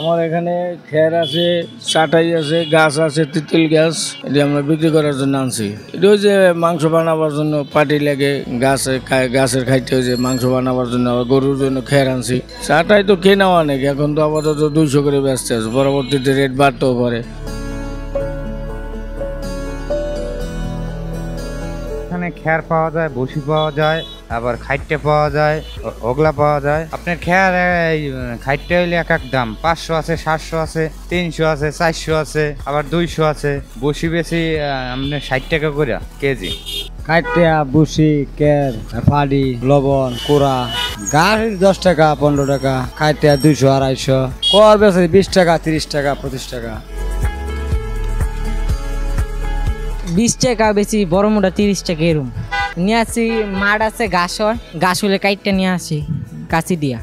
আমার এখানে খের আছে, চাটাই আছে, গাছ আছে, তিতিল গাছ। এটা আমরা বিক্রি করার জন্য আনছি। এটা ওই যে মাংস বানাবার জন্য পাটি লাগে, গাছের খাইতে হয়েছে মাংস বানাবার জন্য, আবার গরুর জন্য খের আনছি। চাটাই তো কেনাও অনেক, এখন তো আপাতত 200 করে ব্যস্ত আছে, পরবর্তীতে রেট বাড়তেও পারে। এখানে খের পাওয়া যায়, বসি পাওয়া যায়, আবার খাইটে পাওয়া যায়, ওগলা পাওয়া যায়। আপনার খের খাইটে হইলে এক এক দাম, 500 আছে, 700 আছে, 300 আছে, 400 আছে, আবার 200 আছে। বসি বেশি আপনার 60 টাকা করে কেজি। কাইটিয়া বুসি কের ফাড়ি লবণ কোড়া গাছ 10 টাকা 15 টাকা, কাইটিয়া 200 250, কর বেশি 20 টাকা 30 টাকা 25 টাকা। 20 টাকা বেশি, বড় মোটা 30 টাকা এরম নিয়ে আসি। মাঠ আছে, ঘাস হলে কাইটটা নিয়ে আসি কাছি দিয়া।